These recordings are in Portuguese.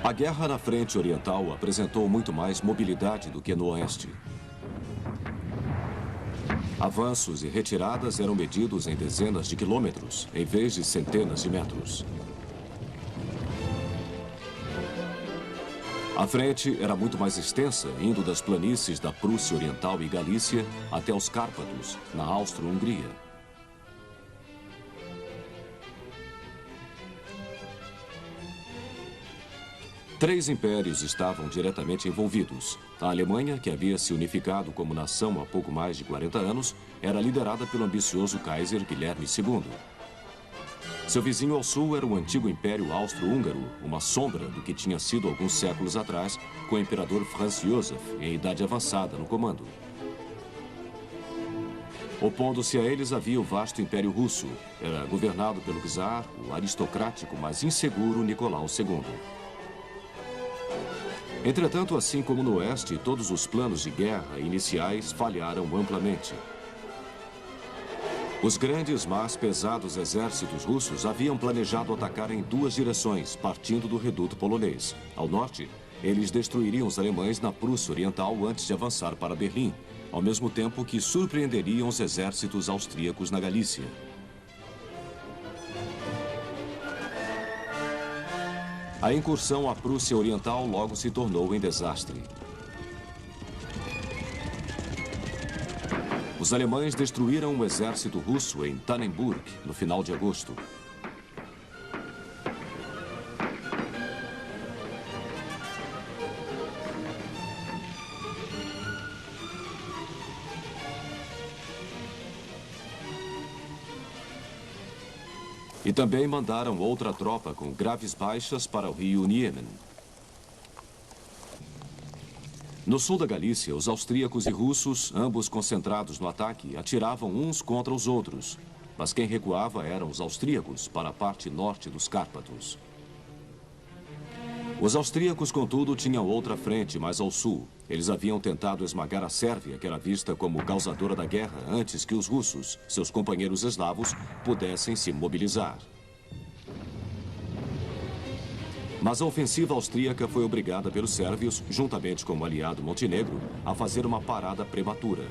A guerra na frente oriental apresentou muito mais mobilidade do que no oeste. Avanços e retiradas eram medidos em dezenas de quilômetros, em vez de centenas de metros. A frente era muito mais extensa, indo das planícies da Prússia Oriental e Galícia até os Cárpatos, na Áustro-Hungria. Três impérios estavam diretamente envolvidos. A Alemanha, que havia se unificado como nação há pouco mais de 40 anos, era liderada pelo ambicioso Kaiser Guilherme II. Seu vizinho ao sul era o antigo Império Austro-Húngaro, uma sombra do que tinha sido alguns séculos atrás, com o imperador Franz Josef, em idade avançada, no comando. Opondo-se a eles havia o vasto Império Russo. Era governado pelo czar, o aristocrático, mas inseguro Nicolau II. Entretanto, assim como no oeste, todos os planos de guerra iniciais falharam amplamente. Os grandes, mas pesados exércitos russos haviam planejado atacar em duas direções, partindo do reduto polonês. Ao norte, eles destruiriam os alemães na Prússia Oriental antes de avançar para Berlim, ao mesmo tempo que surpreenderiam os exércitos austríacos na Galícia. A incursão à Prússia Oriental logo se tornou em desastre. Os alemães destruíram o exército russo em Tannenburg no final de agosto. E também mandaram outra tropa com graves baixas para o rio Niemen. No sul da Galícia, os austríacos e russos, ambos concentrados no ataque, atiravam uns contra os outros. Mas quem recuava eram os austríacos para a parte norte dos Cárpatos. Os austríacos, contudo, tinham outra frente mais ao sul. Eles haviam tentado esmagar a Sérvia, que era vista como causadora da guerra, antes que os russos, seus companheiros eslavos, pudessem se mobilizar. Mas a ofensiva austríaca foi obrigada pelos sérvios, juntamente com o aliado Montenegro, a fazer uma parada prematura.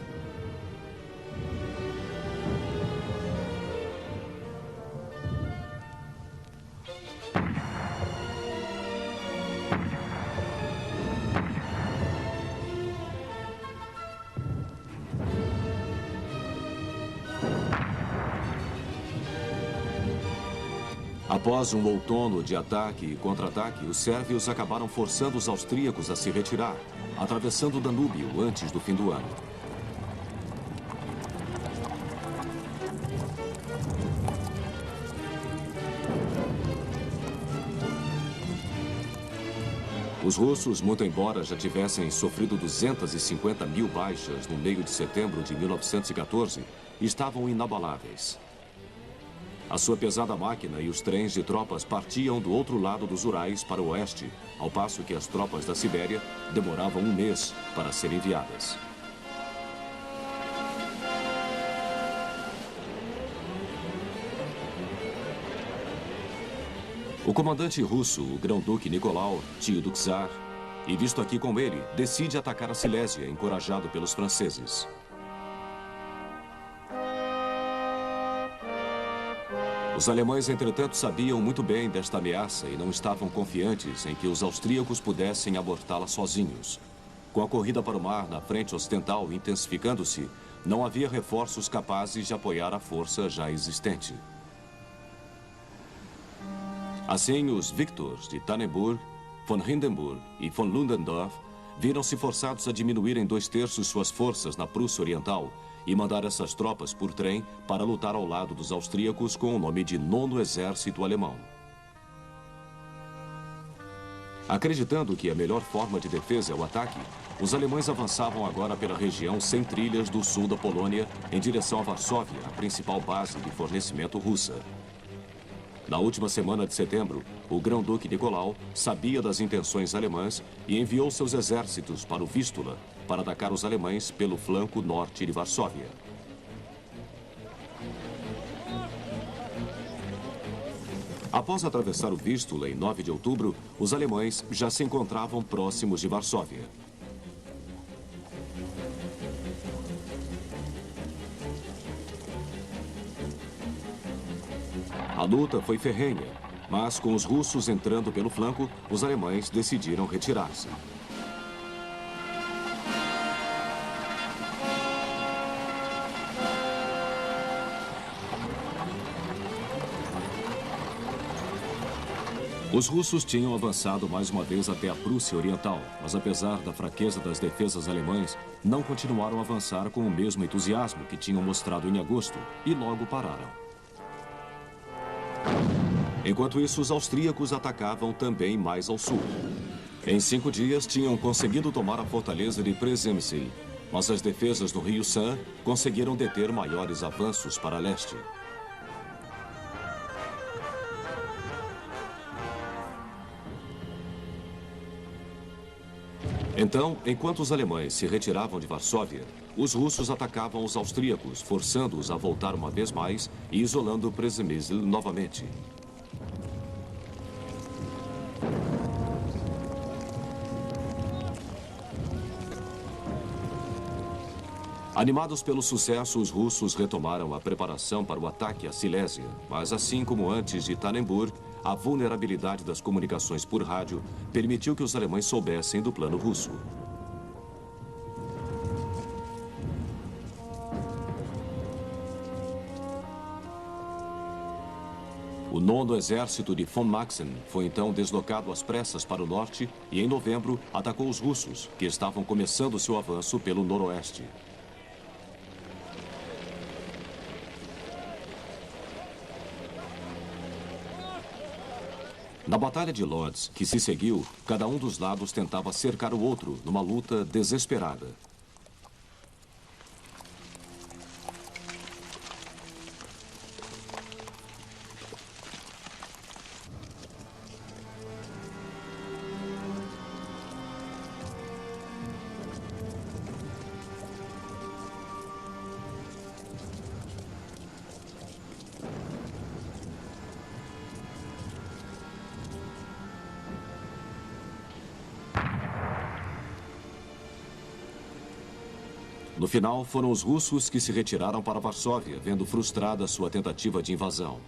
Após um outono de ataque e contra-ataque, os sérvios acabaram forçando os austríacos a se retirar, atravessando o Danúbio antes do fim do ano. Os russos, muito embora já tivessem sofrido 250 mil baixas no meio de setembro de 1914, estavam inabaláveis. A sua pesada máquina e os trens de tropas partiam do outro lado dos Urais para o oeste, ao passo que as tropas da Sibéria demoravam um mês para serem enviadas. O comandante russo, o grão-duque Nicolau, tio do czar, e visto aqui com ele, decide atacar a Silésia, encorajado pelos franceses. Os alemães, entretanto, sabiam muito bem desta ameaça e não estavam confiantes em que os austríacos pudessem abortá-la sozinhos. Com a corrida para o mar na frente ocidental intensificando-se, não havia reforços capazes de apoiar a força já existente. Assim, os Victors de Tannenburg, von Hindenburg e von Ludendorff viram-se forçados a diminuir em 2/3 suas forças na Prússia Oriental e mandar essas tropas por trem para lutar ao lado dos austríacos com o nome de 9º Exército Alemão. Acreditando que a melhor forma de defesa é o ataque, os alemães avançavam agora pela região sem trilhas do sul da Polônia em direção a Varsóvia, a principal base de fornecimento russa. Na última semana de setembro, o grão-duque Nicolau sabia das intenções alemãs e enviou seus exércitos para o Vístula para atacar os alemães pelo flanco norte de Varsóvia. Após atravessar o Vístula em 9 de outubro, os alemães já se encontravam próximos de Varsóvia. A luta foi ferrenha, mas com os russos entrando pelo flanco, os alemães decidiram retirar-se. Os russos tinham avançado mais uma vez até a Prússia Oriental, mas apesar da fraqueza das defesas alemãs, não continuaram a avançar com o mesmo entusiasmo que tinham mostrado em agosto e logo pararam. Enquanto isso, os austríacos atacavam também mais ao sul. Em 5 dias, tinham conseguido tomar a fortaleza de Przemyśl, mas as defesas do rio San conseguiram deter maiores avanços para leste. Então, enquanto os alemães se retiravam de Varsóvia, os russos atacavam os austríacos, forçando-os a voltar uma vez mais e isolando Przemyśl novamente. Animados pelo sucesso, os russos retomaram a preparação para o ataque à Silésia, mas assim como antes de Tannenburg, a vulnerabilidade das comunicações por rádio permitiu que os alemães soubessem do plano russo. O 9º Exército de von Maxen foi então deslocado às pressas para o norte e, em novembro, atacou os russos, que estavam começando seu avanço pelo noroeste. Na Batalha de Lodz, que se seguiu, cada um dos lados tentava cercar o outro numa luta desesperada. No final, foram os russos que se retiraram para Varsóvia, vendo frustrada sua tentativa de invasão.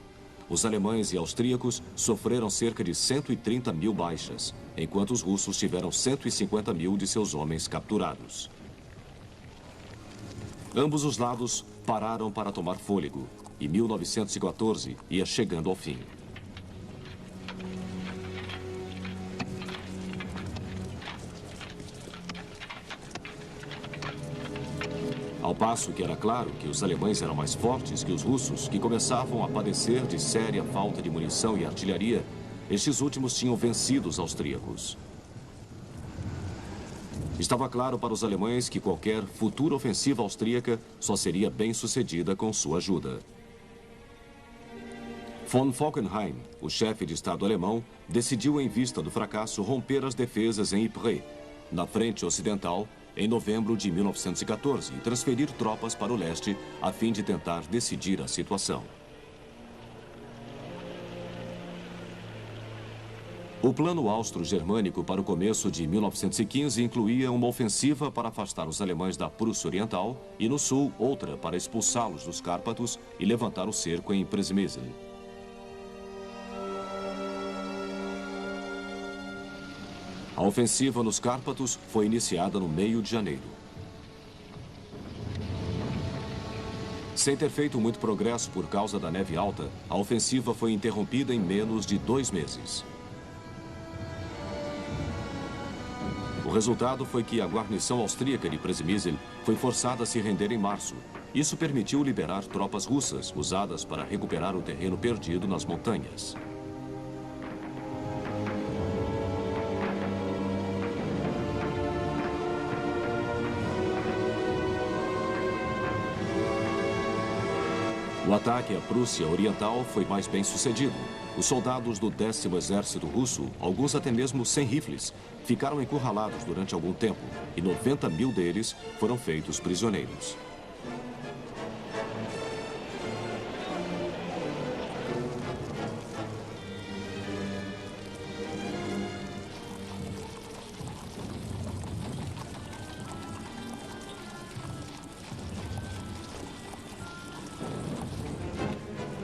Os alemães e austríacos sofreram cerca de 130 mil baixas, enquanto os russos tiveram 150 mil de seus homens capturados. Ambos os lados pararam para tomar fôlego, e 1914 ia chegando ao fim. Ao passo que era claro que os alemães eram mais fortes que os russos, que começavam a padecer de séria falta de munição e artilharia, estes últimos tinham vencido os austríacos. Estava claro para os alemães que qualquer futura ofensiva austríaca só seria bem sucedida com sua ajuda. Von Falkenhayn, o chefe de Estado alemão, decidiu, em vista do fracasso, romper as defesas em Ypres, na frente ocidental, em novembro de 1914, e transferir tropas para o leste a fim de tentar decidir a situação. O plano austro-germânico para o começo de 1915 incluía uma ofensiva para afastar os alemães da Prússia Oriental e, no sul, outra para expulsá-los dos Cárpatos e levantar o cerco em Przemyśl. A ofensiva nos Cárpatos foi iniciada no meio de janeiro. Sem ter feito muito progresso por causa da neve alta, a ofensiva foi interrompida em menos de 2 meses. O resultado foi que a guarnição austríaca de Przemyśl foi forçada a se render em março. Isso permitiu liberar tropas russas, usadas para recuperar o terreno perdido nas montanhas. O ataque à Prússia Oriental foi mais bem sucedido. Os soldados do 10º Exército Russo, alguns até mesmo sem rifles, ficaram encurralados durante algum tempo e 90 mil deles foram feitos prisioneiros.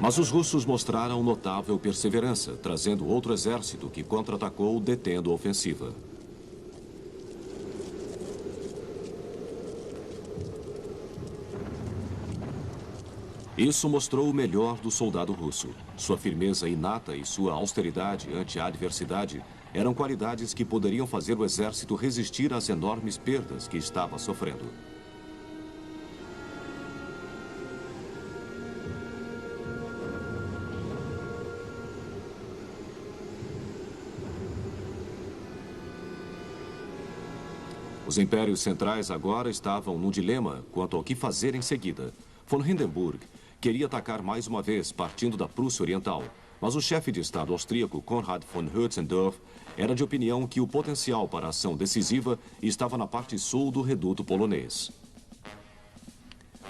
Mas os russos mostraram notável perseverança, trazendo outro exército que contra-atacou, detendo a ofensiva. Isso mostrou o melhor do soldado russo. Sua firmeza inata e sua austeridade ante a adversidade eram qualidades que poderiam fazer o exército resistir às enormes perdas que estava sofrendo. Os impérios centrais agora estavam num dilema quanto ao que fazer em seguida. Von Hindenburg queria atacar mais uma vez, partindo da Prússia Oriental, mas o chefe de Estado austríaco Konrad von Hötzendorf era de opinião que o potencial para a ação decisiva estava na parte sul do reduto polonês.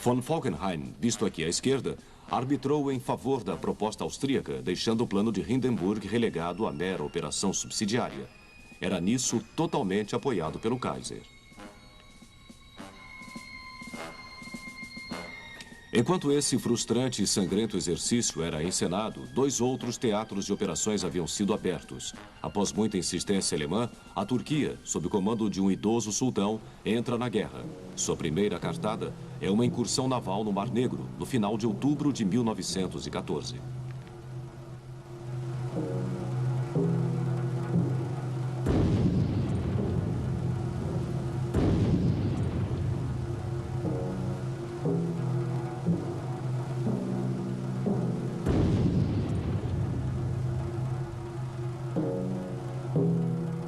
Von Falkenhayn, visto aqui à esquerda, arbitrou em favor da proposta austríaca, deixando o plano de Hindenburg relegado à mera operação subsidiária. Era nisso totalmente apoiado pelo Kaiser. Enquanto esse frustrante e sangrento exercício era encenado, 2 outros teatros de operações haviam sido abertos. Após muita insistência alemã, a Turquia, sob o comando de um idoso sultão, entra na guerra. Sua primeira cartada é uma incursão naval no Mar Negro, no final de outubro de 1914.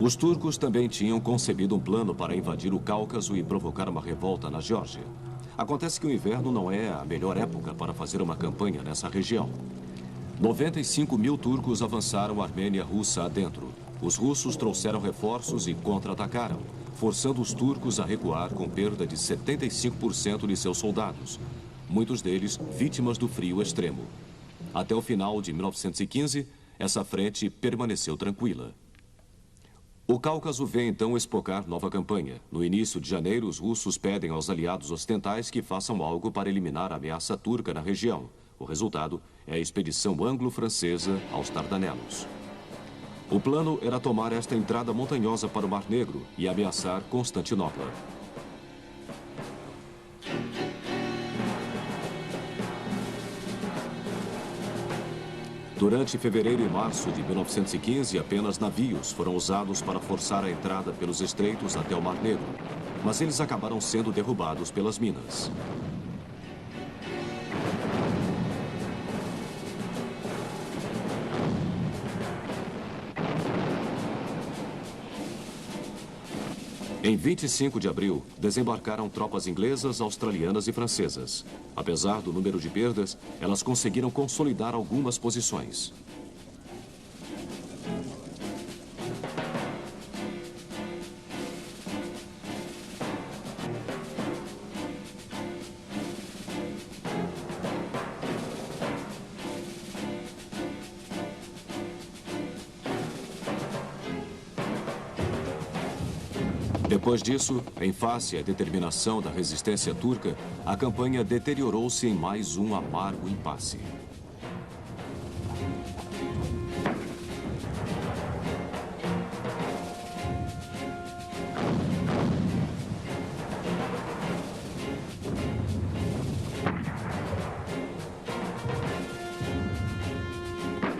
Os turcos também tinham concebido um plano para invadir o Cáucaso e provocar uma revolta na Geórgia. Acontece que o inverno não é a melhor época para fazer uma campanha nessa região. 95 mil turcos avançaram a Armênia russa adentro. Os russos trouxeram reforços e contra-atacaram, forçando os turcos a recuar com perda de 75% de seus soldados, muitos deles vítimas do frio extremo. Até o final de 1915, essa frente permaneceu tranquila. O Cáucaso vê então espocar nova campanha. No início de janeiro, os russos pedem aos aliados ocidentais que façam algo para eliminar a ameaça turca na região. O resultado é a expedição anglo-francesa aos Dardanelos. O plano era tomar esta entrada montanhosa para o Mar Negro e ameaçar Constantinopla. Durante fevereiro e março de 1915, apenas navios foram usados para forçar a entrada pelos estreitos até o Mar Negro, mas eles acabaram sendo derrubados pelas minas. Em 25 de abril, desembarcaram tropas inglesas, australianas e francesas. Apesar do número de perdas, elas conseguiram consolidar algumas posições. Depois disso, em face à determinação da resistência turca, a campanha deteriorou-se em mais um amargo impasse.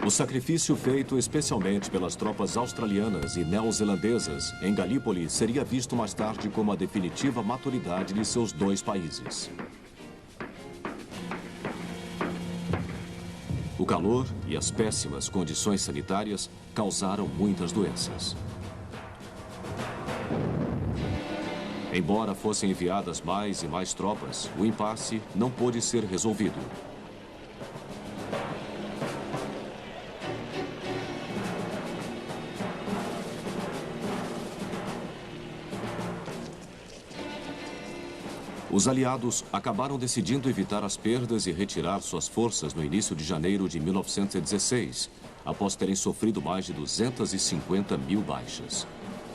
O sacrifício feito especialmente pelas tropas australianas e neozelandesas em Galípoli seria visto mais tarde como a definitiva maturidade de seus 2 países. O calor e as péssimas condições sanitárias causaram muitas doenças. Embora fossem enviadas mais e mais tropas, o impasse não pôde ser resolvido. Os aliados acabaram decidindo evitar as perdas e retirar suas forças no início de janeiro de 1916, após terem sofrido mais de 250 mil baixas.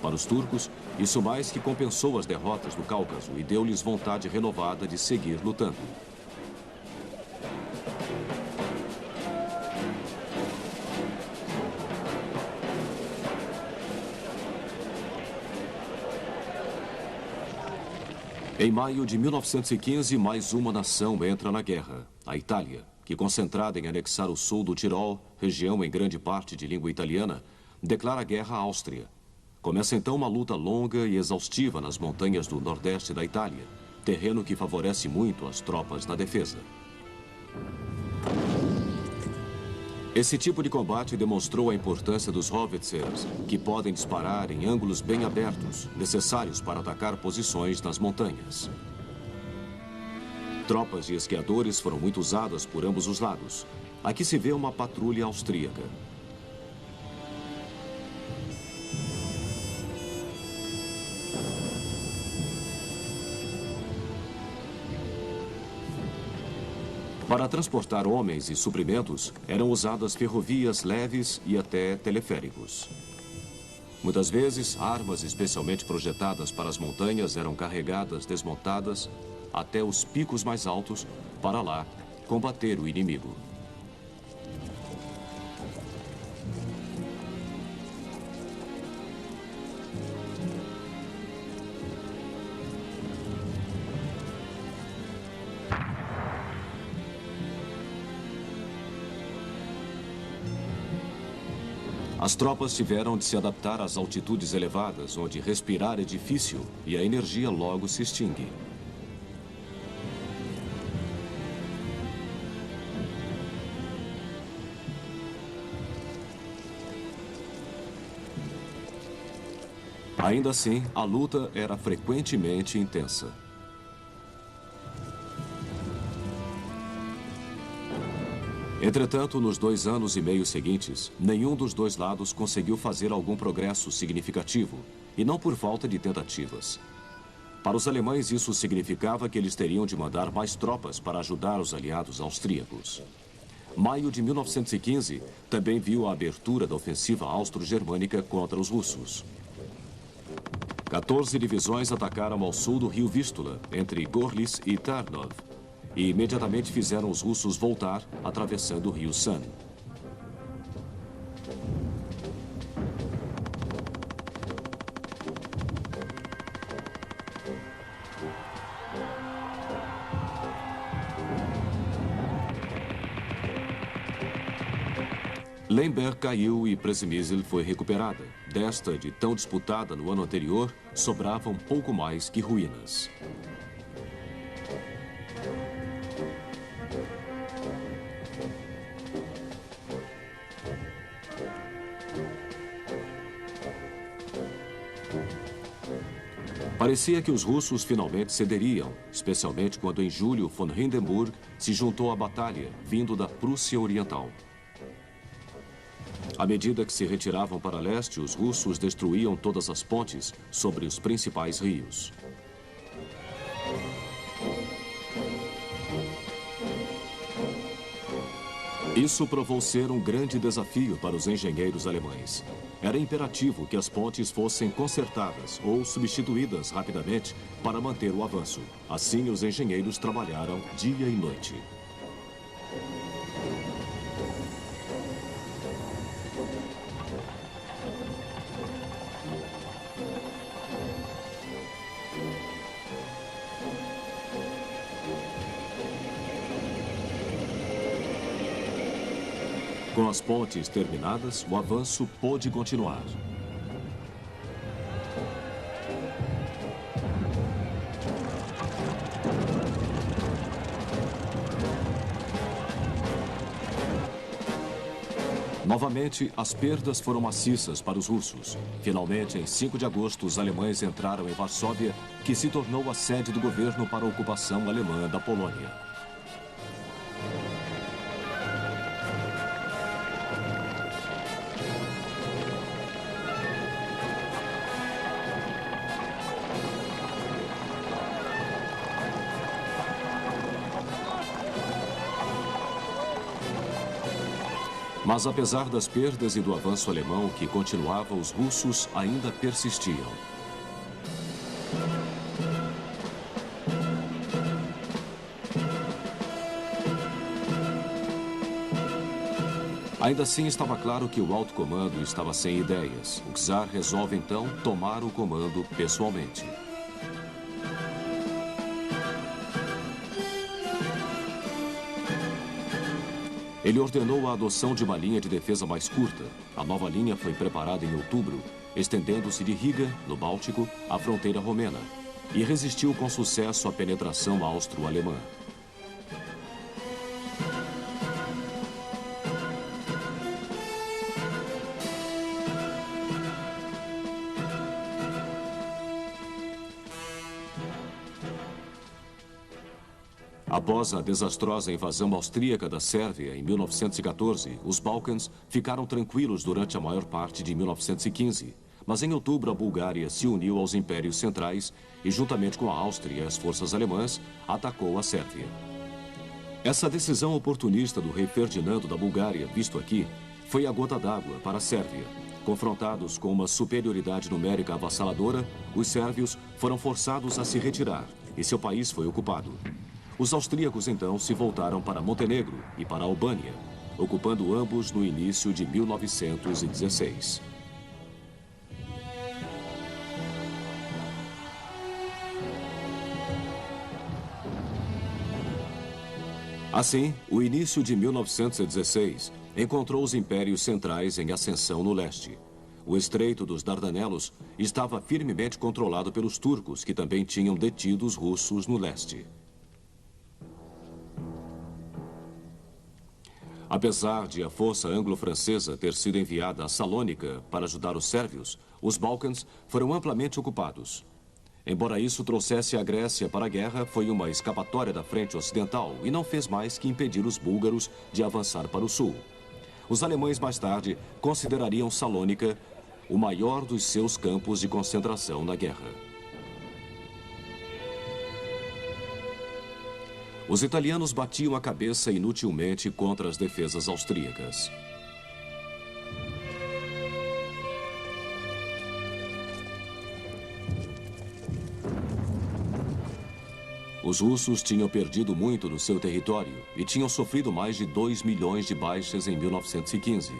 Para os turcos, isso mais que compensou as derrotas do Cáucaso e deu-lhes vontade renovada de seguir lutando. Em maio de 1915, mais uma nação entra na guerra, a Itália, que, concentrada em anexar o sul do Tirol, região em grande parte de língua italiana, declara guerra à Áustria. Começa então uma luta longa e exaustiva nas montanhas do nordeste da Itália, terreno que favorece muito as tropas na defesa. Esse tipo de combate demonstrou a importância dos howitzers, que podem disparar em ângulos bem abertos, necessários para atacar posições nas montanhas. Tropas de esquiadores foram muito usadas por ambos os lados. Aqui se vê uma patrulha austríaca. Para transportar homens e suprimentos, eram usadas ferrovias leves e até teleféricos. Muitas vezes, armas especialmente projetadas para as montanhas eram carregadas, desmontadas, até os picos mais altos, para lá combater o inimigo. As tropas tiveram de se adaptar às altitudes elevadas, onde respirar é difícil e a energia logo se extingue. Ainda assim, a luta era frequentemente intensa. Entretanto, nos 2 anos e meio seguintes, nenhum dos dois lados conseguiu fazer algum progresso significativo, e não por falta de tentativas. Para os alemães, isso significava que eles teriam de mandar mais tropas para ajudar os aliados austríacos. Maio de 1915 também viu a abertura da ofensiva austro-germânica contra os russos. 14 divisões atacaram ao sul do rio Vístula, entre Gorlice e Tarnów, e imediatamente fizeram os russos voltar, atravessando o rio San. Lemberg caiu e Przemysl foi recuperada. Desta, de tão disputada no ano anterior, sobravam pouco mais que ruínas. Parecia que os russos finalmente cederiam, especialmente quando em julho von Hindenburg se juntou à batalha, vindo da Prússia Oriental. À medida que se retiravam para leste, os russos destruíam todas as pontes sobre os principais rios. Isso provou ser um grande desafio para os engenheiros alemães. Era imperativo que as pontes fossem consertadas ou substituídas rapidamente para manter o avanço. Assim, os engenheiros trabalharam dia e noite. Com as pontes terminadas, o avanço pôde continuar. Novamente, as perdas foram maciças para os russos. Finalmente, em 5 de agosto, os alemães entraram em Varsóvia, que se tornou a sede do governo para a ocupação alemã da Polônia. Mas apesar das perdas e do avanço alemão que continuava, os russos ainda persistiam. Ainda assim, estava claro que o alto comando estava sem ideias. O czar resolve, então, tomar o comando pessoalmente. Ele ordenou a adoção de uma linha de defesa mais curta. A nova linha foi preparada em outubro, estendendo-se de Riga, no Báltico, à fronteira romena, e resistiu com sucesso à penetração austro-alemã. Após a desastrosa invasão austríaca da Sérvia em 1914, os Balcãs ficaram tranquilos durante a maior parte de 1915. Mas em outubro, a Bulgária se uniu aos impérios centrais e, juntamente com a Áustria e as forças alemãs, atacou a Sérvia. Essa decisão oportunista do rei Ferdinando da Bulgária, visto aqui, foi a gota d'água para a Sérvia. Confrontados com uma superioridade numérica avassaladora, os sérvios foram forçados a se retirar e seu país foi ocupado. Os austríacos, então, se voltaram para Montenegro e para a Albânia, ocupando ambos no início de 1916. Assim, o início de 1916 encontrou os impérios centrais em ascensão no leste. O Estreito dos Dardanelos estava firmemente controlado pelos turcos, que também tinham detido os russos no leste. Apesar de a força anglo-francesa ter sido enviada a Salônica para ajudar os sérvios, os Balcãs foram amplamente ocupados. Embora isso trouxesse a Grécia para a guerra, foi uma escapatória da frente ocidental e não fez mais que impedir os búlgaros de avançar para o sul. Os alemães, mais tarde, considerariam Salônica o maior dos seus campos de concentração na guerra. Os italianos batiam a cabeça inutilmente contra as defesas austríacas. Os russos tinham perdido muito no seu território e tinham sofrido mais de 2 milhões de baixas em 1915.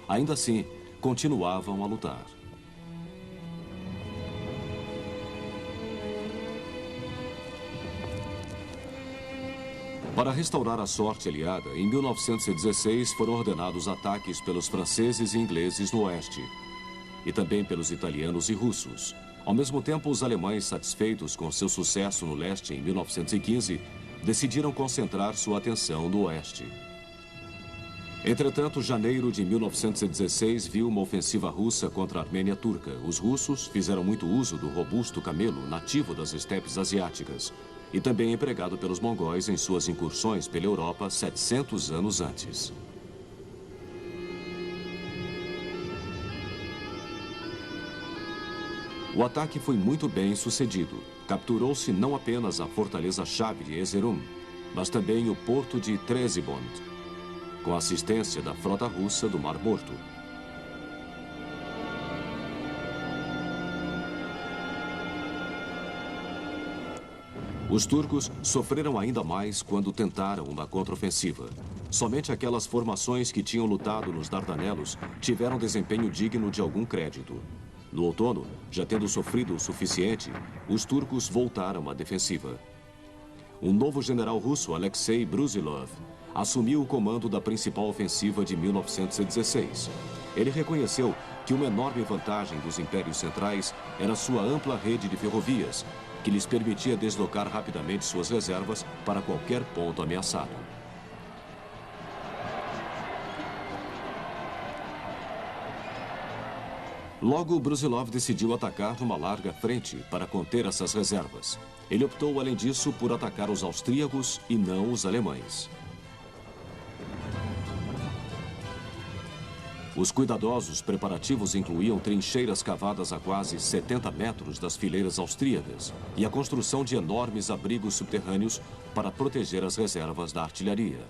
Ainda assim, continuavam a lutar. Para restaurar a sorte aliada, em 1916 foram ordenados ataques pelos franceses e ingleses no oeste, e também pelos italianos e russos. Ao mesmo tempo, os alemães, satisfeitos com seu sucesso no leste em 1915, decidiram concentrar sua atenção no oeste. Entretanto, janeiro de 1916 viu uma ofensiva russa contra a Armênia turca. Os russos fizeram muito uso do robusto camelo nativo das estepes asiáticas, e também empregado pelos mongóis em suas incursões pela Europa 700 anos antes. O ataque foi muito bem sucedido. Capturou-se não apenas a fortaleza-chave de Erzurum, mas também o porto de Trezibond, com a assistência da frota russa do Mar Morto. Os turcos sofreram ainda mais quando tentaram uma contraofensiva. Somente aquelas formações que tinham lutado nos Dardanelos tiveram desempenho digno de algum crédito. No outono, já tendo sofrido o suficiente, os turcos voltaram à defensiva. Um novo general russo, Alexei Brusilov, assumiu o comando da principal ofensiva de 1916. Ele reconheceu que uma enorme vantagem dos impérios centrais era sua ampla rede de ferrovias, que lhes permitia deslocar rapidamente suas reservas para qualquer ponto ameaçado. Logo, Brusilov decidiu atacar numa larga frente para conter essas reservas. Ele optou, além disso, por atacar os austríacos e não os alemães. Os cuidadosos preparativos incluíam trincheiras cavadas a quase 70 metros das fileiras austríacas e a construção de enormes abrigos subterrâneos para proteger as reservas da artilharia.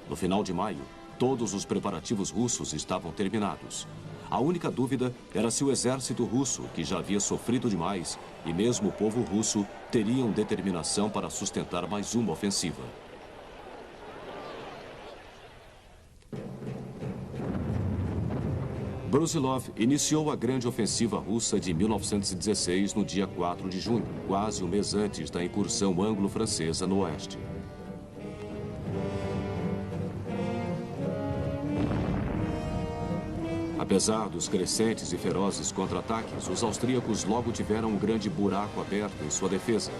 No final de maio, Todos os preparativos russos estavam terminados. A única dúvida era se o exército russo, que já havia sofrido demais, e mesmo o povo russo, teriam determinação para sustentar mais uma ofensiva. Brusilov iniciou a grande ofensiva russa de 1916 no dia 4 de junho, quase um mês antes da incursão anglo-francesa no oeste. Apesar dos crescentes e ferozes contra-ataques, os austríacos logo tiveram um grande buraco aberto em sua defesa,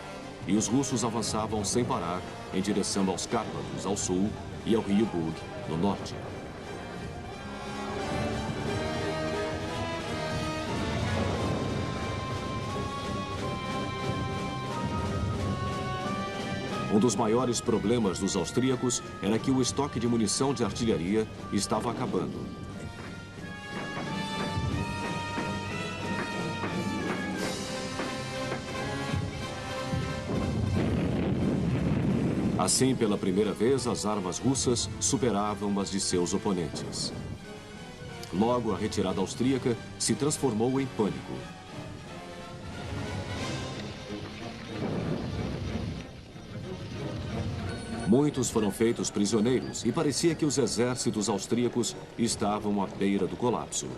e os russos avançavam sem parar em direção aos Cárpatos, ao sul, e ao rio Bug, no norte. Um dos maiores problemas dos austríacos era que o estoque de munição de artilharia estava acabando. Assim, pela primeira vez, as armas russas superavam as de seus oponentes. Logo, a retirada austríaca se transformou em pânico. Muitos foram feitos prisioneiros e parecia que os exércitos austríacos estavam à beira do colapso.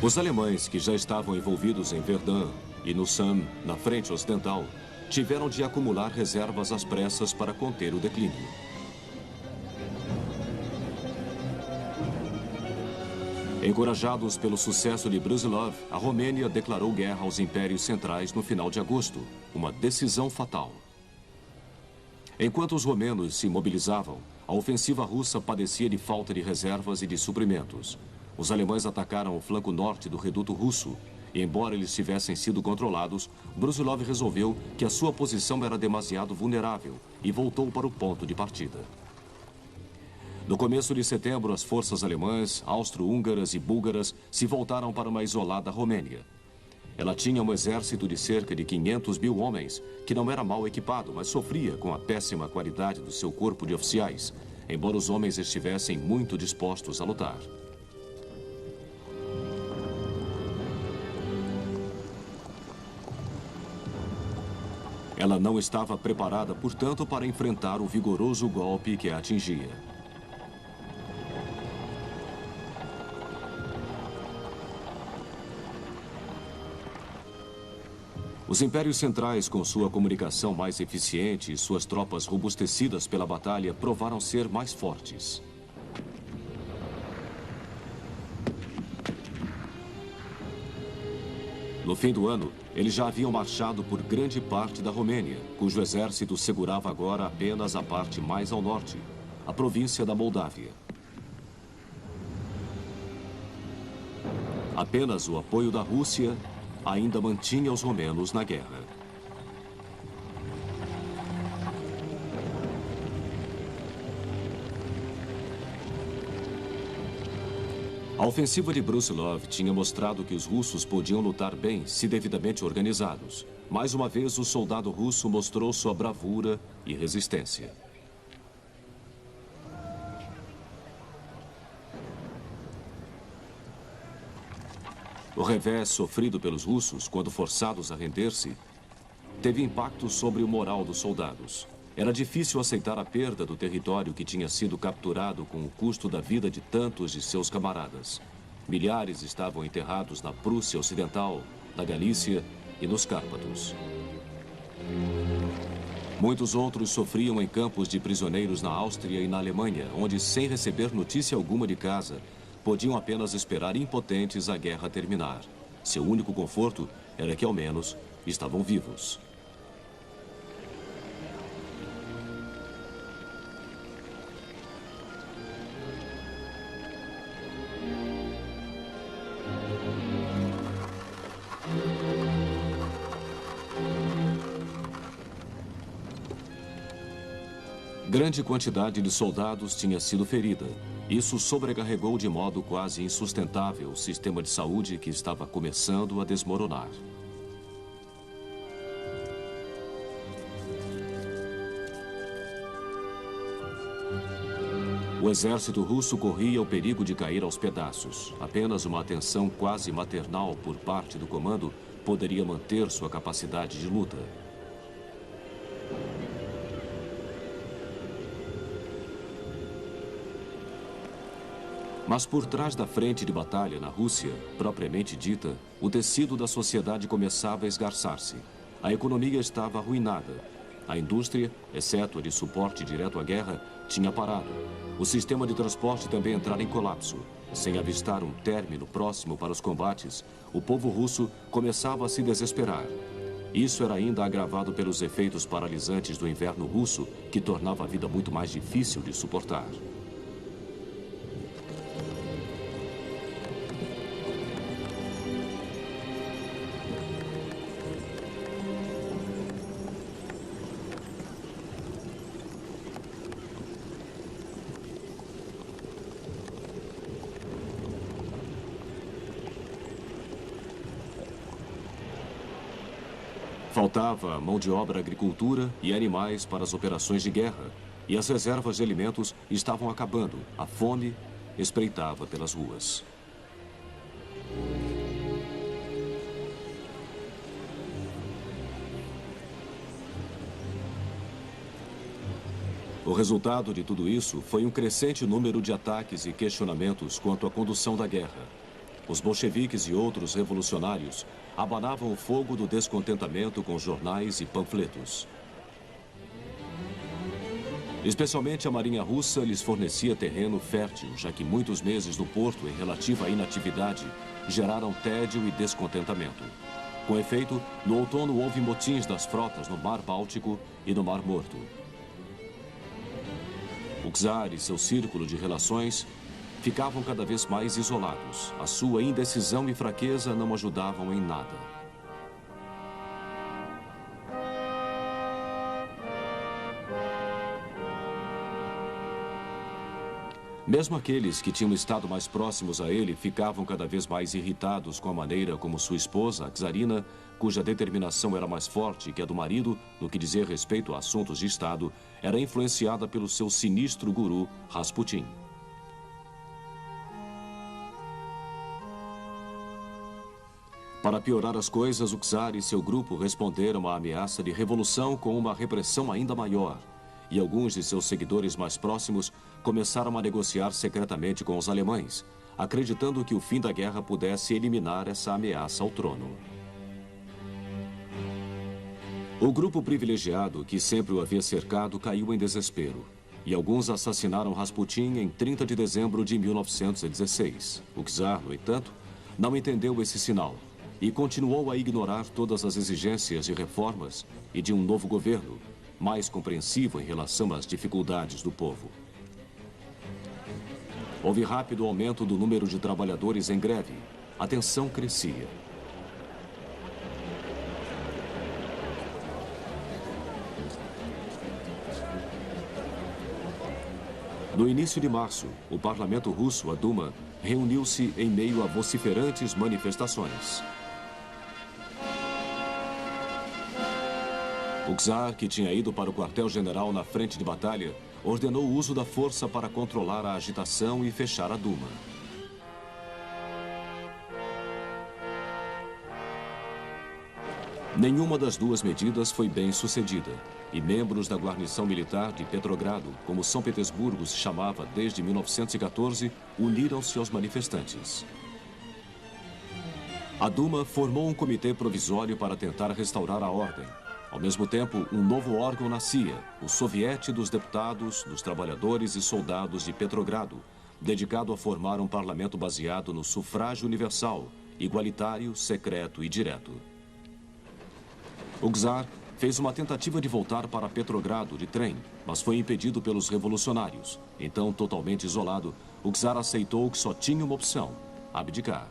Os alemães, que já estavam envolvidos em Verdun e no Somme, na frente ocidental, tiveram de acumular reservas às pressas para conter o declínio. Encorajados pelo sucesso de Brusilov, a Romênia declarou guerra aos impérios centrais no final de agosto, uma decisão fatal. Enquanto os romenos se mobilizavam, a ofensiva russa padecia de falta de reservas e de suprimentos. Os alemães atacaram o flanco norte do reduto russo e, embora eles tivessem sido controlados, Brusilov resolveu que a sua posição era demasiado vulnerável e voltou para o ponto de partida. No começo de setembro, as forças alemãs, austro-húngaras e búlgaras se voltaram para uma isolada Romênia. Ela tinha um exército de cerca de 500 mil homens, que não era mal equipado, mas sofria com a péssima qualidade do seu corpo de oficiais, embora os homens estivessem muito dispostos a lutar. Ela não estava preparada, portanto, para enfrentar o vigoroso golpe que a atingia. Os impérios centrais, com sua comunicação mais eficiente e suas tropas robustecidas pela batalha, provaram ser mais fortes. No fim do ano, eles já haviam marchado por grande parte da Romênia, cujo exército segurava agora apenas a parte mais ao norte, a província da Moldávia. Apenas o apoio da Rússia ainda mantinha os romenos na guerra. A ofensiva de Brusilov tinha mostrado que os russos podiam lutar bem se devidamente organizados. Mais uma vez, o soldado russo mostrou sua bravura e resistência. O revés sofrido pelos russos, quando forçados a render-se, teve impacto sobre o moral dos soldados. Era difícil aceitar a perda do território que tinha sido capturado com o custo da vida de tantos de seus camaradas. Milhares estavam enterrados na Prússia Ocidental, na Galícia e nos Cárpatos. Muitos outros sofriam em campos de prisioneiros na Áustria e na Alemanha, onde, sem receber notícia alguma de casa, podiam apenas esperar impotentes a guerra terminar. Seu único conforto era que, ao menos, estavam vivos. Grande quantidade de soldados tinha sido ferida. Isso sobrecarregou de modo quase insustentável o sistema de saúde que estava começando a desmoronar. O exército russo corria o perigo de cair aos pedaços. Apenas uma atenção quase maternal por parte do comando poderia manter sua capacidade de luta. Mas por trás da frente de batalha na Rússia, propriamente dita, o tecido da sociedade começava a esgarçar-se. A economia estava arruinada. A indústria, exceto a de suporte direto à guerra, tinha parado. O sistema de transporte também entrara em colapso. Sem avistar um término próximo para os combates, o povo russo começava a se desesperar. Isso era ainda agravado pelos efeitos paralisantes do inverno russo, que tornava a vida muito mais difícil de suportar. Faltava mão de obra, agricultura e animais para as operações de guerra. E as reservas de alimentos estavam acabando. A fome espreitava pelas ruas. O resultado de tudo isso foi um crescente número de ataques e questionamentos quanto à condução da guerra. Os bolcheviques e outros revolucionários abanavam o fogo do descontentamento com jornais e panfletos. Especialmente a marinha russa lhes fornecia terreno fértil, já que muitos meses no porto em relativa inatividade geraram tédio e descontentamento. Com efeito, no outono houve motins das frotas no Mar Báltico e no Mar Morto. O czar e seu círculo de relações ficavam cada vez mais isolados. A sua indecisão e fraqueza não ajudavam em nada. Mesmo aqueles que tinham estado mais próximos a ele ficavam cada vez mais irritados com a maneira como sua esposa, a czarina, cuja determinação era mais forte que a do marido no que dizia respeito a assuntos de Estado, era influenciada pelo seu sinistro guru, Rasputin. Para piorar as coisas, o czar e seu grupo responderam à ameaça de revolução com uma repressão ainda maior. E alguns de seus seguidores mais próximos começaram a negociar secretamente com os alemães, acreditando que o fim da guerra pudesse eliminar essa ameaça ao trono. O grupo privilegiado, que sempre o havia cercado, caiu em desespero. E alguns assassinaram Rasputin em 30 de dezembro de 1916. O czar, no entanto, não entendeu esse sinal e continuou a ignorar todas as exigências de reformas e de um novo governo, mais compreensivo em relação às dificuldades do povo. Houve rápido aumento do número de trabalhadores em greve. A tensão crescia. No início de março, o parlamento russo, a Duma, reuniu-se em meio a vociferantes manifestações. O czar, que tinha ido para o quartel-general na frente de batalha, ordenou o uso da força para controlar a agitação e fechar a Duma. Nenhuma das duas medidas foi bem sucedida, e membros da guarnição militar de Petrogrado, como São Petersburgo se chamava desde 1914, uniram-se aos manifestantes. A Duma formou um comitê provisório para tentar restaurar a ordem. Ao mesmo tempo, um novo órgão nascia, o Soviete dos Deputados, dos Trabalhadores e Soldados de Petrogrado, dedicado a formar um parlamento baseado no sufrágio universal, igualitário, secreto e direto. O czar fez uma tentativa de voltar para Petrogrado de trem, mas foi impedido pelos revolucionários. Então, totalmente isolado, o czar aceitou que só tinha uma opção: abdicar.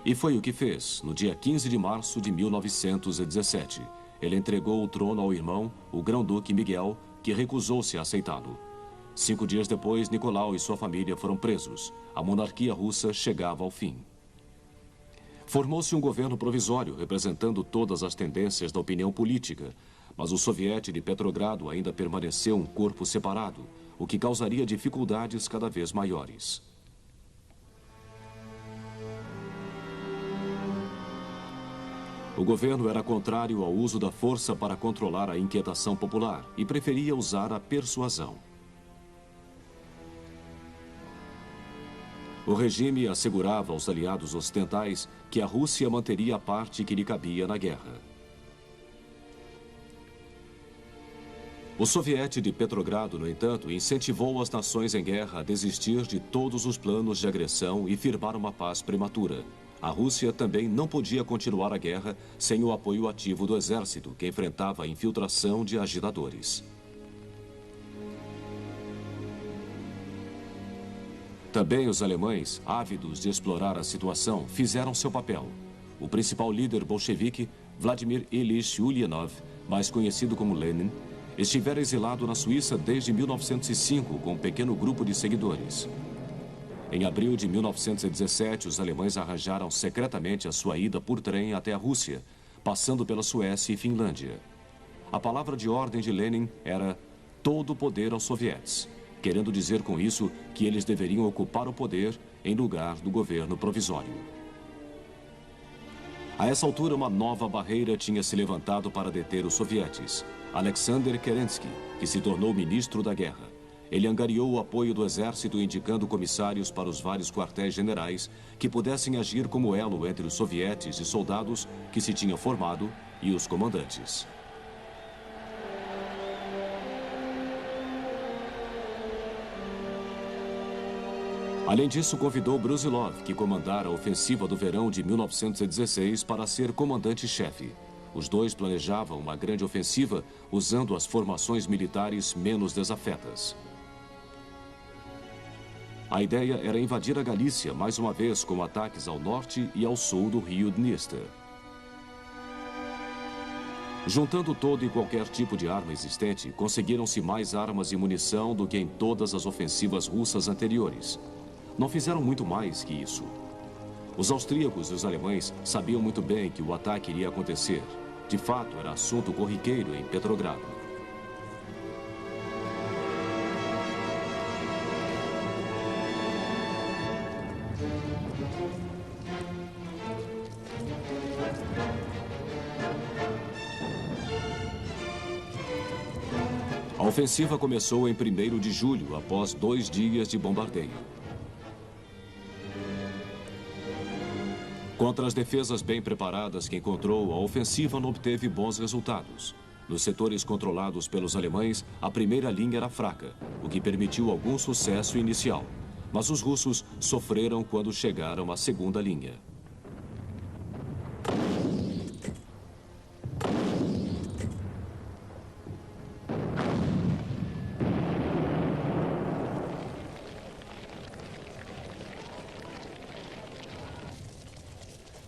E foi o que fez, no dia 15 de março de 1917. Ele entregou o trono ao irmão, o grão-duque Miguel, que recusou-se a aceitá-lo. 5 dias depois, Nicolau e sua família foram presos. A monarquia russa chegava ao fim. Formou-se um governo provisório, representando todas as tendências da opinião política, Mas o soviete de Petrogrado ainda permaneceu um corpo separado, o que causaria dificuldades cada vez maiores. O governo era contrário ao uso da força para controlar a inquietação popular e preferia usar a persuasão. O regime assegurava aos aliados ocidentais que a Rússia manteria a parte que lhe cabia na guerra. O soviete de Petrogrado, no entanto, incentivou as nações em guerra a desistir de todos os planos de agressão e firmar uma paz prematura. A Rússia também não podia continuar a guerra sem o apoio ativo do exército, que enfrentava a infiltração de agitadores. Também os alemães, ávidos de explorar a situação, fizeram seu papel. O principal líder bolchevique, Vladimir Ilyich Ulyanov, mais conhecido como Lenin, estivera exilado na Suíça desde 1905 com um pequeno grupo de seguidores. Em abril de 1917, os alemães arranjaram secretamente a sua ida por trem até a Rússia, passando pela Suécia e Finlândia. A palavra de ordem de Lenin era todo o poder aos sovietes, querendo dizer com isso que eles deveriam ocupar o poder em lugar do governo provisório. A essa altura, uma nova barreira tinha se levantado para deter os sovietes. Alexander Kerensky, que se tornou ministro da guerra. Ele angariou o apoio do exército, indicando comissários para os vários quartéis generais que pudessem agir como elo entre os sovietes e soldados que se tinham formado e os comandantes. Além disso, convidou Brusilov, que comandara a ofensiva do verão de 1916, para ser comandante-chefe. Os dois planejavam uma grande ofensiva usando as formações militares menos desafetas. A ideia era invadir a Galícia, mais uma vez, com ataques ao norte e ao sul do rio Dniester. Juntando todo e qualquer tipo de arma existente, conseguiram-se mais armas e munição do que em todas as ofensivas russas anteriores. Não fizeram muito mais que isso. Os austríacos e os alemães sabiam muito bem que o ataque iria acontecer. De fato, era assunto corriqueiro em Petrogrado. A ofensiva começou em 1º de julho, após 2 dias de bombardeio. Contra as defesas bem preparadas que encontrou, a ofensiva não obteve bons resultados. Nos setores controlados pelos alemães, a primeira linha era fraca, o que permitiu algum sucesso inicial. Mas os russos sofreram quando chegaram à segunda linha.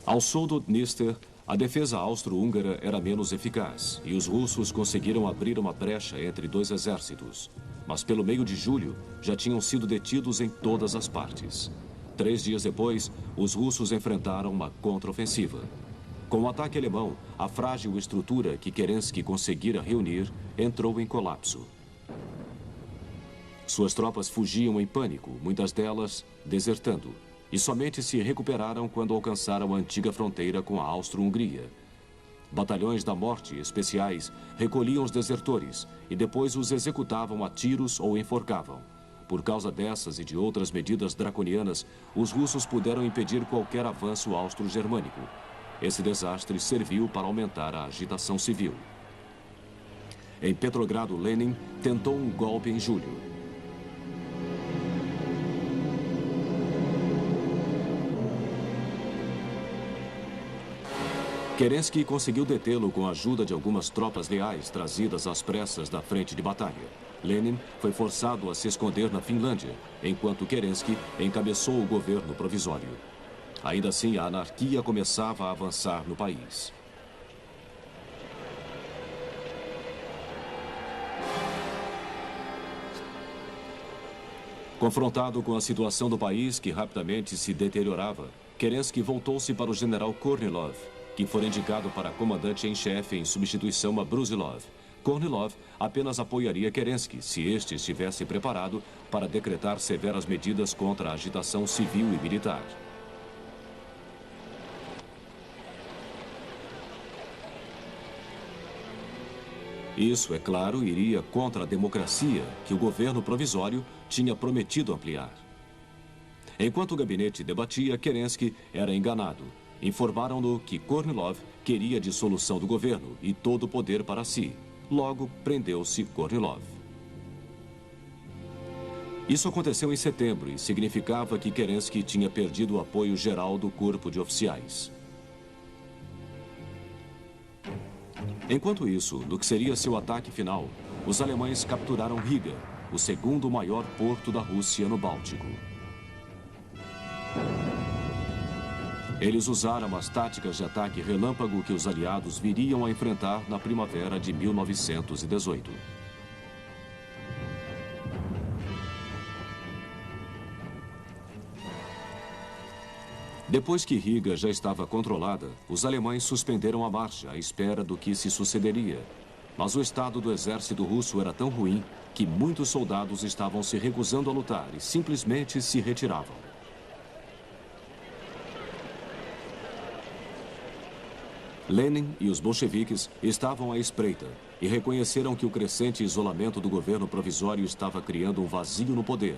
Ao sul do Dniester, a defesa austro-húngara era menos eficaz e os russos conseguiram abrir uma brecha entre 2 exércitos. Mas pelo meio de julho, já tinham sido detidos em todas as partes. 3 dias depois, os russos enfrentaram uma contraofensiva. Com o ataque alemão, a frágil estrutura que Kerensky conseguira reunir entrou em colapso. Suas tropas fugiam em pânico, muitas delas desertando. E somente se recuperaram quando alcançaram a antiga fronteira com a Áustro-Hungria. Batalhões da morte especiais recolhiam os desertores e depois os executavam a tiros ou enforcavam. Por causa dessas e de outras medidas draconianas, os russos puderam impedir qualquer avanço austro-germânico. Esse desastre serviu para aumentar a agitação civil. Em Petrogrado, Lenin tentou um golpe em julho. Kerensky conseguiu detê-lo com a ajuda de algumas tropas leais trazidas às pressas da frente de batalha. Lenin foi forçado a se esconder na Finlândia, enquanto Kerensky encabeçou o governo provisório. Ainda assim, a anarquia começava a avançar no país. Confrontado com a situação do país, que rapidamente se deteriorava, Kerensky voltou-se para o general Kornilov, que fora indicado para comandante em chefe em substituição a Brusilov. Kornilov apenas apoiaria Kerensky se este estivesse preparado para decretar severas medidas contra a agitação civil e militar. Isso, é claro, iria contra a democracia que o governo provisório tinha prometido ampliar. Enquanto o gabinete debatia, Kerensky era enganado. Informaram-no que Kornilov queria a dissolução do governo e todo o poder para si. Logo, prendeu-se Kornilov. Isso aconteceu em setembro e significava que Kerensky tinha perdido o apoio geral do corpo de oficiais. Enquanto isso, no que seria seu ataque final, os alemães capturaram Riga, o segundo maior porto da Rússia no Báltico. Eles usaram as táticas de ataque relâmpago que os aliados viriam a enfrentar na primavera de 1918. Depois que Riga já estava controlada, os alemães suspenderam a marcha à espera do que se sucederia. Mas o estado do exército russo era tão ruim que muitos soldados estavam se recusando a lutar e simplesmente se retiravam. Lenin e os bolcheviques estavam à espreita e reconheceram que o crescente isolamento do governo provisório estava criando um vazio no poder.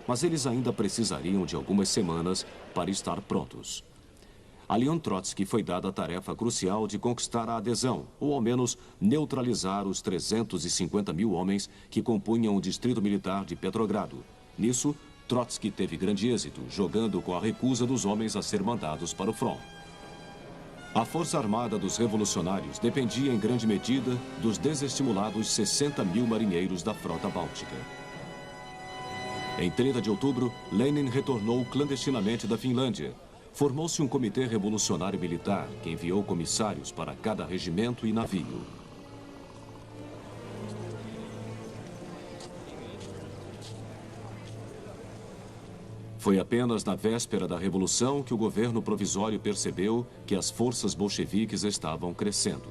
Mas eles ainda precisariam de algumas semanas para estar prontos. A Leon Trotsky foi dada a tarefa crucial de conquistar a adesão, ou ao menos neutralizar os 350 mil homens que compunham o distrito militar de Petrogrado. Nisso, Trotsky teve grande êxito, jogando com a recusa dos homens a ser mandados para o front. A Força Armada dos Revolucionários dependia em grande medida dos desestimulados 60 mil marinheiros da Frota Báltica. Em 30 de outubro, Lenin retornou clandestinamente da Finlândia. Formou-se um comitê revolucionário militar que enviou comissários para cada regimento e navio. Foi apenas na véspera da Revolução que o governo provisório percebeu que as forças bolcheviques estavam crescendo.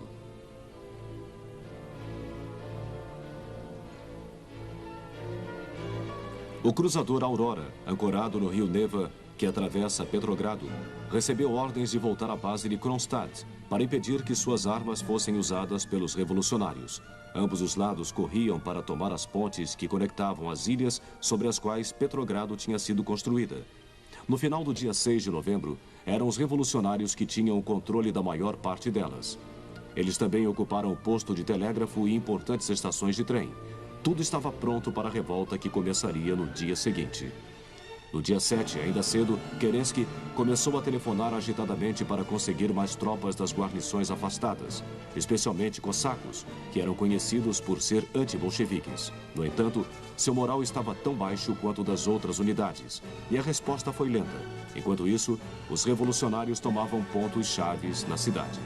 O cruzador Aurora, ancorado no rio Neva, que atravessa Petrogrado, recebeu ordens de voltar à base de Kronstadt para impedir que suas armas fossem usadas pelos revolucionários. Ambos os lados corriam para tomar as pontes que conectavam as ilhas sobre as quais Petrogrado tinha sido construída. No final do dia 6 de novembro, eram os revolucionários que tinham o controle da maior parte delas. Eles também ocuparam o posto de telégrafo e importantes estações de trem. Tudo estava pronto para a revolta que começaria no dia seguinte. No dia 7, ainda cedo, Kerensky começou a telefonar agitadamente para conseguir mais tropas das guarnições afastadas, especialmente cossacos, que eram conhecidos por ser anti-bolcheviques. No entanto, seu moral estava tão baixo quanto o das outras unidades, e a resposta foi lenta. Enquanto isso, os revolucionários tomavam pontos chaves na cidade.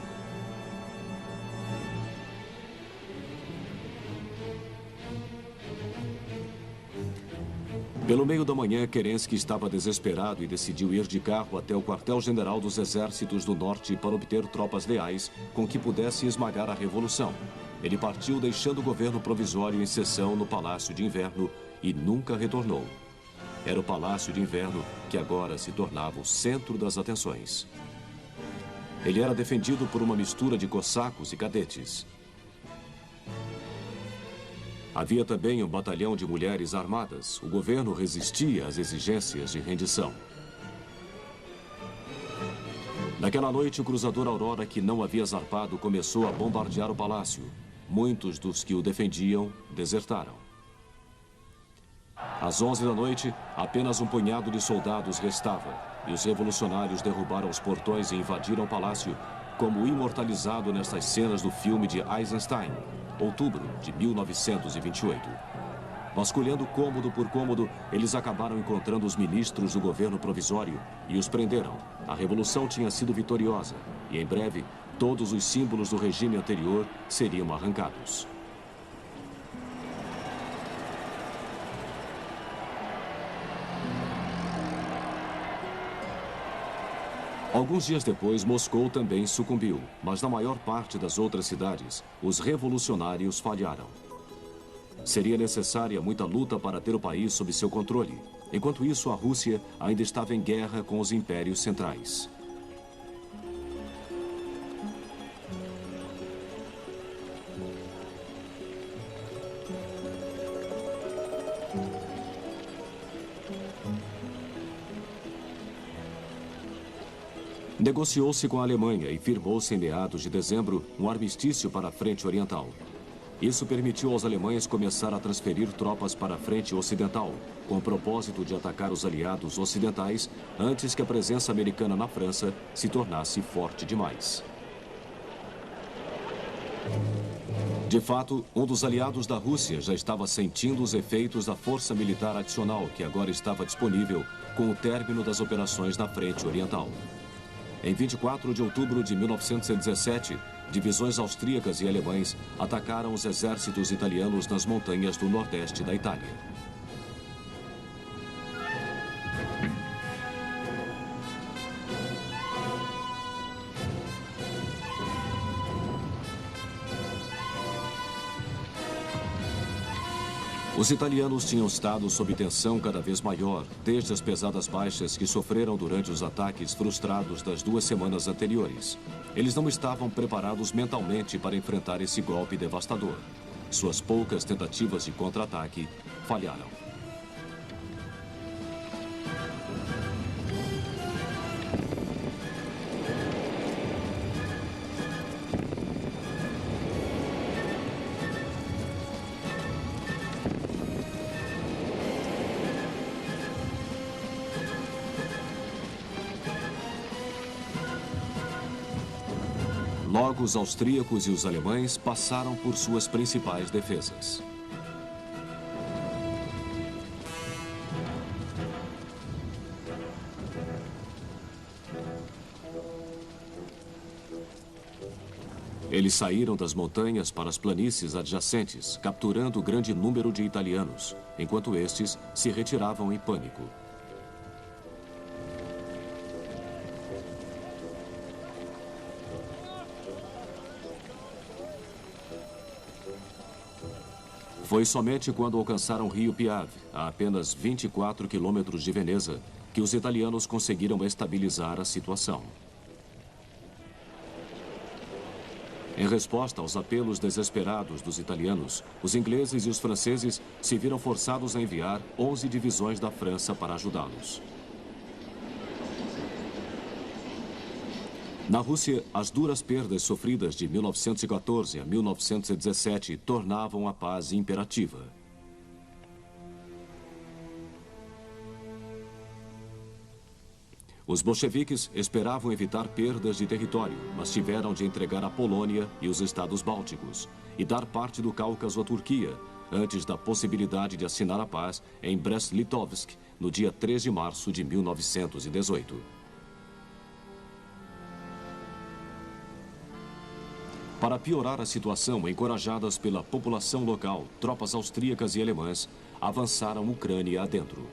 Pelo meio da manhã, Kerensky estava desesperado e decidiu ir de carro até o quartel-general dos exércitos do norte para obter tropas leais com que pudesse esmagar a revolução. Ele partiu deixando o governo provisório em sessão no Palácio de Inverno e nunca retornou. Era o Palácio de Inverno que agora se tornava o centro das atenções. Ele era defendido por uma mistura de cossacos e cadetes. Havia também um batalhão de mulheres armadas. O governo resistia às exigências de rendição. Naquela noite, o cruzador Aurora, que não havia zarpado, começou a bombardear o palácio. Muitos dos que o defendiam desertaram. Às 11 da noite, apenas um punhado de soldados restava, e os revolucionários derrubaram os portões e invadiram o palácio, como imortalizado nestas cenas do filme de Eisenstein, outubro de 1928. Vasculhando cômodo por cômodo, eles acabaram encontrando os ministros do governo provisório e os prenderam. A revolução tinha sido vitoriosa e, em breve, todos os símbolos do regime anterior seriam arrancados. Alguns dias depois, Moscou também sucumbiu, mas na maior parte das outras cidades, os revolucionários falharam. Seria necessária muita luta para ter o país sob seu controle. Enquanto isso, a Rússia ainda estava em guerra com os impérios centrais. Negociou-se com a Alemanha e firmou-se em meados de dezembro um armistício para a frente oriental. Isso permitiu aos alemães começar a transferir tropas para a frente ocidental, com o propósito de atacar os aliados ocidentais antes que a presença americana na França se tornasse forte demais. De fato, um dos aliados da Rússia já estava sentindo os efeitos da força militar adicional que agora estava disponível com o término das operações na frente oriental. Em 24 de outubro de 1917, divisões austríacas e alemães atacaram os exércitos italianos nas montanhas do nordeste da Itália. Os italianos tinham estado sob tensão cada vez maior, desde as pesadas baixas que sofreram durante os ataques frustrados das 2 semanas anteriores. Eles não estavam preparados mentalmente para enfrentar esse golpe devastador. Suas poucas tentativas de contra-ataque falharam. Logo, os austríacos e os alemães passaram por suas principais defesas. Eles saíram das montanhas para as planícies adjacentes, capturando grande número de italianos, enquanto estes se retiravam em pânico. Foi somente quando alcançaram o rio Piave, a apenas 24 quilômetros de Veneza, que os italianos conseguiram estabilizar a situação. Em resposta aos apelos desesperados dos italianos, os ingleses e os franceses se viram forçados a enviar 11 divisões da França para ajudá-los. Na Rússia, as duras perdas sofridas de 1914 a 1917 tornavam a paz imperativa. Os bolcheviques esperavam evitar perdas de território, mas tiveram de entregar a Polônia e os estados bálticos e dar parte do Cáucaso à Turquia, antes da possibilidade de assinar a paz em Brest-Litovsk, no dia 3 de março de 1918. Para piorar a situação, encorajadas pela população local, tropas austríacas e alemãs avançaram Ucrânia adentro.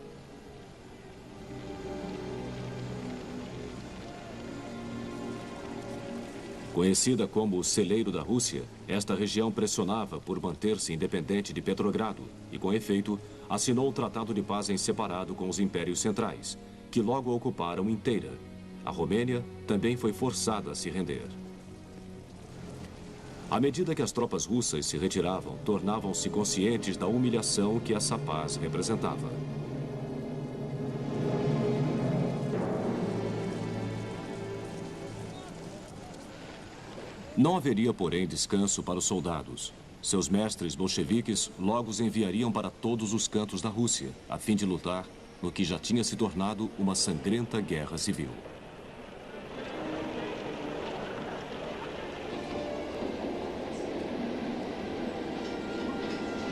Conhecida como o celeiro da Rússia, esta região pressionava por manter-se independente de Petrogrado e, com efeito, assinou o Tratado de Paz em separado com os impérios centrais, que logo a ocuparam inteira. A Romênia também foi forçada a se render. À medida que as tropas russas se retiravam, tornavam-se conscientes da humilhação que essa paz representava. Não haveria, porém, descanso para os soldados. Seus mestres bolcheviques logo os enviariam para todos os cantos da Rússia, a fim de lutar no que já tinha se tornado uma sangrenta guerra civil.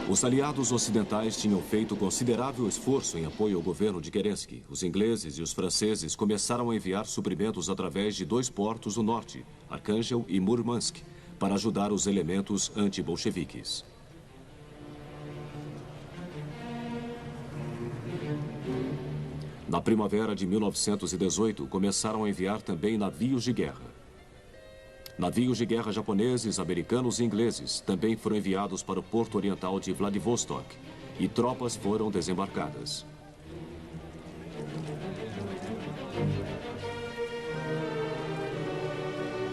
Os aliados ocidentais tinham feito considerável esforço em apoio ao governo de Kerensky. Os ingleses e os franceses começaram a enviar suprimentos através de 2 portos do norte, Arkhangel e Murmansk, para ajudar os elementos anti-bolcheviques. Na primavera de 1918, começaram a enviar também navios de guerra. Navios de guerra japoneses, americanos e ingleses também foram enviados para o porto oriental de Vladivostok e tropas foram desembarcadas.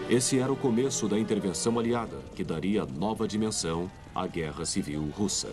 Esse era o começo da intervenção aliada, que daria nova dimensão à Guerra Civil Russa.